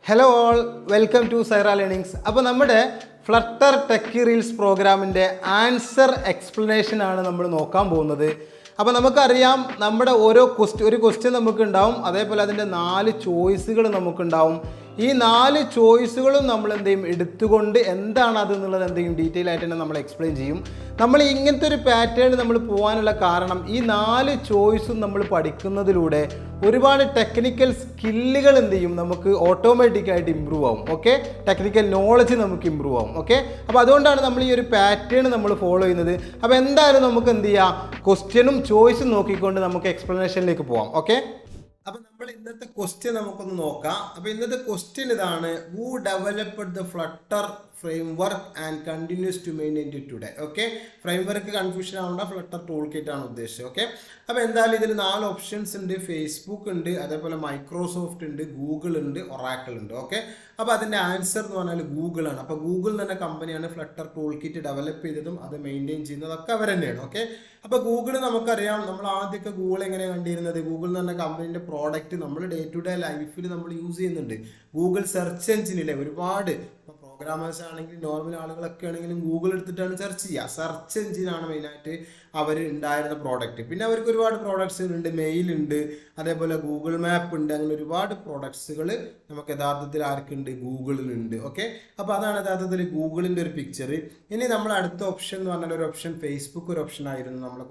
Hello all, welcome to Saira learnings. അപ്പോൾ നമ്മുടെ Flutter techie reels പ്രോഗ്രാമിൻ്റെ ആൻസർ എക്സ്പ്ലനേഷൻ ആണ് നമ്മൾ നോക്കാൻ പോകുന്നത്. അപ്പോൾ നമുക്കറിയാം, നമ്മുടെ ഒരു ക്വസ്റ്റ്യൻ നമുക്കുണ്ടാവും, അതേപോലെ അതിൻ്റെ 4 ചോയ്സുകൾ നമുക്കുണ്ടാവും. ഈ 4 ചോയ്സുകളും നമ്മൾ എന്ത് ചെയ്യും, എടുത്തുകൊണ്ട് എന്താണ് അതെന്നുള്ളത് എന്തെങ്കിലും ഡീറ്റെയിൽ ആയിട്ട് തന്നെ നമ്മൾ എക്സ്പ്ലെയിൻ ചെയ്യും. നമ്മൾ ഇങ്ങനത്തെ ഒരു പാറ്റേൺ നമ്മൾ പോകാനുള്ള കാരണം, ഈ 4 ചോയ്സും നമ്മൾ പഠിക്കുന്നതിലൂടെ ഒരുപാട് ടെക്നിക്കൽ സ്കില്ലുകൾ എന്ത് ചെയ്യും, നമുക്ക് ഓട്ടോമാറ്റിക്കായിട്ട് ഇമ്പ്രൂവ് ആവും. ഓക്കെ, ടെക്നിക്കൽ നോളജ് നമുക്ക് ഇമ്പ്രൂവ് ആവും. ഓക്കെ, അപ്പോൾ അതുകൊണ്ടാണ് നമ്മൾ ഈ ഒരു പാറ്റേൺ നമ്മൾ ഫോളോ ചെയ്യുന്നത്. അപ്പോൾ എന്തായാലും നമുക്ക് എന്ത് ചെയ്യാം, ക്വസ്റ്റ്യനും ചോയ്സും നോക്കിക്കൊണ്ട് നമുക്ക് എക്സ്പ്ലനേഷനിലേക്ക് പോവാം. ഓക്കെ, അപ്പോൾ നമ്മൾ ഇന്നത്തെ ക്വസ്റ്റ്യൻ നമുക്കൊന്ന് നോക്കാം. അപ്പോൾ ഇന്നത്തെ ക്വസ്റ്റ്യൻ ഇതാണ്: who developed the Flutter framework and continues to maintain it today. Okay, framework confusion ആവേണ്ട, ഫ്ലട്ടർ ടൂൾ കിറ്റ് ആണ് ഉദ്ദേശിച്ചത്. ഓക്കെ, അപ്പോൾ എന്തായാലും ഇതിൽ 4 ഓപ്ഷൻസ് ഉണ്ട്. ഫേസ്ബുക്ക് ഉണ്ട്, അതേപോലെ മൈക്രോസോഫ്റ്റ് ഉണ്ട്, ഗൂഗിൾ ഉണ്ട്, ഒറാക്കിൾ ഉണ്ട്. ഓക്കെ, അപ്പോൾ അതിൻ്റെ ആൻസർ എന്ന് പറഞ്ഞാൽ ഗൂഗിൾ ആണ്. അപ്പോൾ ഗൂഗിൾ തന്നെ കമ്പനിയാണ് ഫ്ലട്ടർ ടൂൾ കിറ്റ് ഡെവലപ്പ് ചെയ്തതും അത് മെയിൻറ്റെയിൻ ചെയ്യുന്നതൊക്കെ അവർ തന്നെയാണ്. ഓക്കെ, അപ്പോൾ ഗൂഗിൾ നമുക്കറിയാം, നമ്മൾ ആദ്യമൊക്കെ ഗൂഗിൾ എങ്ങനെയാണ് കണ്ടിരുന്നത്, ഗൂഗിൾ എന്ന് പറഞ്ഞ കമ്പനീൻ്റെ പ്രോഡക്റ്റ് നമ്മൾ ഡേ ടു ഡേ ലൈഫിൽ നമ്മൾ യൂസ് ചെയ്യുന്നുണ്ട്. ഗൂഗിൾ സെർച്ച് എഞ്ചിനിലെ ഒരുപാട് പ്രോഗ്രാമേഴ്സ് ആണെങ്കിലും നോർമൽ ആളുകളൊക്കെ ആണെങ്കിലും ഗൂഗിൾ എടുത്തിട്ടാണ് സെർച്ച് ചെയ്യുക. സെർച്ച് എഞ്ചിനാണ് മെയിനായിട്ട് അവർ ഉണ്ടായിരുന്ന പ്രോഡക്റ്റ്. പിന്നെ അവർക്ക് ഒരുപാട് പ്രോഡക്ട്സുകളുണ്ട്, മെയിലുണ്ട്, അതേപോലെ ഗൂഗിൾ മാപ്പ് ഉണ്ട്. അങ്ങനെ ഒരുപാട് പ്രോഡക്ട്സുകൾ നമുക്ക് യഥാർത്ഥത്തിൽ ആർക്കുണ്ട്, ഗൂഗിളിലുണ്ട്. ഓക്കെ, അപ്പോൾ അതാണ് യഥാർത്ഥത്തിൽ ഗൂഗിളിൻ്റെ ഒരു പിക്ചർ. ഇനി നമ്മൾ അടുത്ത ഓപ്ഷൻ എന്ന് പറഞ്ഞാൽ ഒരു ഓപ്ഷൻ ഫേസ്ബുക്ക് ഒരു ഓപ്ഷൻ ആയിരുന്നു നമ്മളെ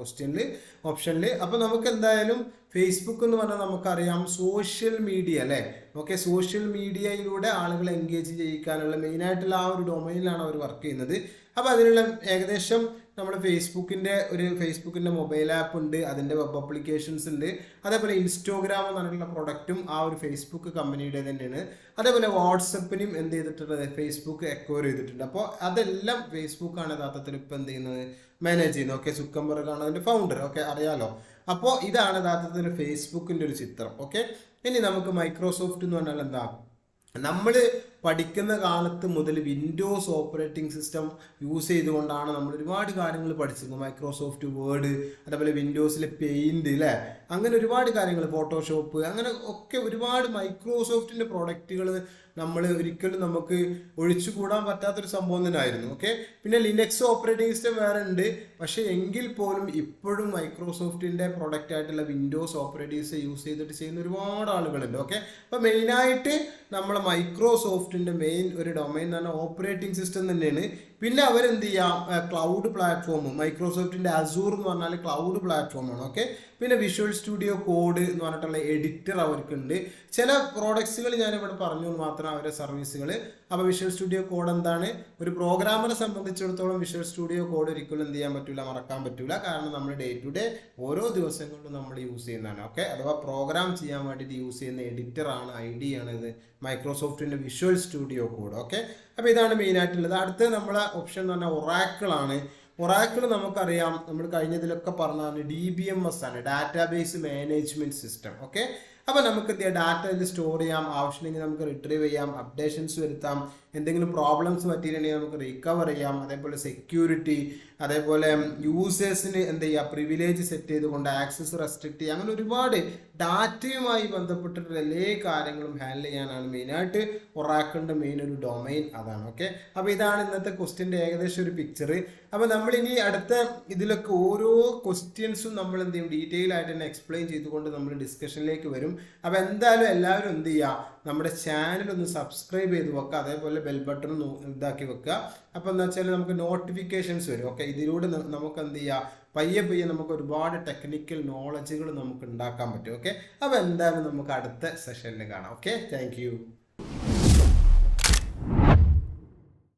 ഓപ്ഷനിൽ. അപ്പോൾ നമുക്ക് എന്തായാലും ഫേസ്ബുക്ക് എന്ന് പറഞ്ഞാൽ നമുക്കറിയാം സോഷ്യൽ മീഡിയ അല്ലേ. ഓക്കെ, സോഷ്യൽ മീഡിയയിലൂടെ ആളുകളെ എൻഗേജ് ചെയ്യിക്കാനുള്ള മെയിനായിട്ടുള്ള ആ ഒരു ഡൊമൈനിലാണ് അവർ വർക്ക് ചെയ്യുന്നത്. അപ്പോൾ അതിനുള്ള ഏകദേശം നമ്മൾ ഫേസ്ബുക്കിൻ്റെ മൊബൈൽ ആപ്പ് ഉണ്ട്, അതിൻ്റെ വെബ് ആപ്ലിക്കേഷൻസ് ഉണ്ട്, അതേപോലെ ഇൻസ്റ്റാഗ്രാം എന്ന് പറഞ്ഞിട്ടുള്ള പ്രൊഡക്റ്റും ആ ഒരു ഫേസ്ബുക്ക് കമ്പനിയുടെ തന്നെയാണ്. അതേപോലെ വാട്സപ്പിനും എന്ത് ചെയ്തിട്ടുണ്ട്, ഫേസ്ബുക്ക് അക്വയർ ചെയ്തിട്ടുണ്ട്. അപ്പോൾ അതെല്ലാം ഫേസ്ബുക്കാണ് യഥാർത്ഥത്തിൽ ഇപ്പോൾ എന്ത് ചെയ്യുന്നത്, മാനേജ് ചെയ്യുന്നത്. ഓക്കെ, സുക്കംബർഗ് ആണ് അതിൻ്റെ ഫൗണ്ടർ. ഓക്കെ, അറിയാലോ. അപ്പോൾ ഇതാണ് യഥാർത്ഥത്തിൽ ഫേസ്ബുക്കിൻ്റെ ഒരു ചിത്രം. ഓക്കെ, ഇനി നമുക്ക് മൈക്രോസോഫ്റ്റ് എന്ന് പറഞ്ഞാൽ എന്താ, നമ്മൾ പഠിക്കുന്ന കാലത്ത് മുതൽ വിൻഡോസ് ഓപ്പറേറ്റിംഗ് സിസ്റ്റം യൂസ് ചെയ്തുകൊണ്ടാണ് നമ്മൾ ഒരുപാട് കാര്യങ്ങൾ പഠിച്ചിരുന്നത്. മൈക്രോസോഫ്റ്റ് വേർഡ്, അതേപോലെ വിൻഡോസിലെ പെയിൻറ് അല്ലേ, അങ്ങനെ ഒരുപാട് കാര്യങ്ങൾ, ഫോട്ടോഷോപ്പ്, അങ്ങനെ ഒക്കെ ഒരുപാട് മൈക്രോസോഫ്റ്റിൻ്റെ പ്രോഡക്റ്റുകൾ നമ്മൾ ഒരിക്കലും നമുക്ക് ഒഴിച്ചുകൂടാൻ പറ്റാത്തൊരു സംഭവം തന്നെ ആയിരുന്നു. ഓക്കെ, പിന്നെ ലിനക്സ് ഓപ്പറേറ്റിംഗ് സിസ്റ്റം വേറെ ഉണ്ട്, പക്ഷേ എങ്കിൽ പോലും ഇപ്പോഴും മൈക്രോസോഫ്റ്റിൻ്റെ പ്രൊഡക്റ്റ് ആയിട്ടുള്ള വിൻഡോസ് ഓപ്പറേറ്റിംഗ് സിസ്റ്റം യൂസ് ചെയ്തിട്ട് ചെയ്യുന്ന ഒരുപാട് ആളുകളുണ്ട്. ഓക്കെ, അപ്പോൾ മെയിനായിട്ട് നമ്മളെ മൈക്രോസോഫ്റ്റിൻ്റെ മെയിൻ ഒരു ഡൊമൈൻ എന്ന് പറഞ്ഞാൽ ഓപ്പറേറ്റിംഗ് സിസ്റ്റം തന്നെയാണ്. പിന്നെ അവരെന്ത് ചെയ്യാം, ക്ലൗഡ് പ്ലാറ്റ്ഫോം, മൈക്രോസോഫ്റ്റിൻ്റെ അസൂർ എന്ന് പറഞ്ഞാൽ ക്ലൗഡ് പ്ലാറ്റ്ഫോമാണ്. ഓക്കെ, പിന്നെ വിഷ്വൽ സ്റ്റുഡിയോ കോഡ് എന്ന് പറഞ്ഞിട്ടുള്ള എഡിറ്റർ അവർക്കുണ്ട്. ചില പ്രോഡക്ട്സുകൾ ഞാനിവിടെ പറഞ്ഞു എന്ന് മാത്രം അവരുടെ സർവീസുകൾ. അപ്പോൾ വിഷ്വൽ സ്റ്റുഡിയോ കോഡ് എന്താണ്, ഒരു പ്രോഗ്രാമറെ സംബന്ധിച്ചിടത്തോളം വിഷ്വൽ സ്റ്റുഡിയോ കോഡ് ഒരിക്കലും എന്ത് ചെയ്യാൻ പറ്റില്ല, മറക്കാൻ പറ്റില്ല. കാരണം നമ്മൾ ഡേ ടു ഡേ ഓരോ ദിവസങ്ങളിലും നമ്മൾ യൂസ് ചെയ്യുന്നതാണ്. ഓക്കെ, അഥവാ പ്രോഗ്രാം ചെയ്യാൻ വേണ്ടിയിട്ട് യൂസ് ചെയ്യുന്ന എഡിറ്ററാണ്, ആണ് ഇത് മൈക്രോസോഫ്റ്റിൻ്റെ വിഷ്വൽ സ്റ്റുഡിയോ കോഡ്. ഓക്കെ, അപ്പോൾ ഇതാണ് മെയിനായിട്ടുള്ളത്. അടുത്ത നമ്മളെ ഓപ്ഷൻ എന്ന് പറഞ്ഞാൽ ഒറാക്കിളാണ്. ഒറാക്കിൾ നമുക്കറിയാം, നമ്മൾ കഴിഞ്ഞതിലൊക്കെ പറഞ്ഞാണ് DBMS ആണ്, ഡാറ്റാബേസ് മാനേജ്മെൻറ്റ് സിസ്റ്റം. ഓക്കെ, അപ്പോൾ നമുക്ക് ഡാറ്റ സ്റ്റോർ ചെയ്യാം, ആവശ്യമുണ്ടെങ്കിൽ നമുക്ക് റിട്രീവ് ചെയ്യാം, അപ്ഡേഷൻസ് വരുത്താം, എന്തെങ്കിലും പ്രോബ്ലംസ് പറ്റിയിട്ടുണ്ടെങ്കിൽ നമുക്ക് റിക്കവർ ചെയ്യാം. അതേപോലെ സെക്യൂരിറ്റി, അതേപോലെ യൂസേഴ്സിന് എന്ത് ചെയ്യുക, പ്രിവിലേജ് സെറ്റ് ചെയ്തുകൊണ്ട് ആക്സസ് റെസ്ട്രിക്റ്റ് ചെയ്യുക, അങ്ങനെ ഒരുപാട് ഡാറ്റയുമായി ബന്ധപ്പെട്ടിട്ടുള്ള എല്ലാ കാര്യങ്ങളും ഹാൻഡിൽ ചെയ്യാനാണ് മെയിനായിട്ട് ഒറാക്കിളിൻ്റെ മെയിൻ ഒരു ഡൊമൈൻ അതാണ്. ഓക്കെ, അപ്പോൾ ഇതാണ് ഇന്നത്തെ ക്വസ്റ്റ്യൻ്റെ ഏകദേശം ഒരു പിക്ചർ. അപ്പോൾ നമ്മളിനി അടുത്ത ഇതിലൊക്കെ ഓരോ ക്വസ്റ്റ്യൻസും നമ്മൾ എന്ത് ചെയ്യും, ഡീറ്റെയിൽ ആയിട്ട് തന്നെ എക്സ്പ്ലെയിൻ ചെയ്തുകൊണ്ട് നമ്മൾ ഡിസ്കഷനിലേക്ക് വരും. അപ്പോൾ എന്തായാലും എല്ലാവരും എന്ത് ചെയ്യുക, നമ്മുടെ ചാനൽ ഒന്ന് സബ്സ്ക്രൈബ് ചെയ്ത് വെക്കുക, അതേപോലെ ബെൽ ബട്ടൺ ഇതാക്കി വെക്കുക. അപ്പോൾ എന്താ വെച്ചാൽ നമുക്ക് നോട്ടിഫിക്കേഷൻസ് വരും. ഓക്കെ, ഇതിലൂടെ നമുക്ക് എന്ത് ചെയ്യുക, പയ്യെ നമുക്ക് ഒരുപാട് ടെക്നിക്കൽ നോളജുകൾ നമുക്ക് ഉണ്ടാക്കാൻ പറ്റും. ഓക്കെ, അപ്പോൾ എന്തായാലും നമുക്ക് അടുത്ത സെഷനിൽ കാണാം. Okay, thank you.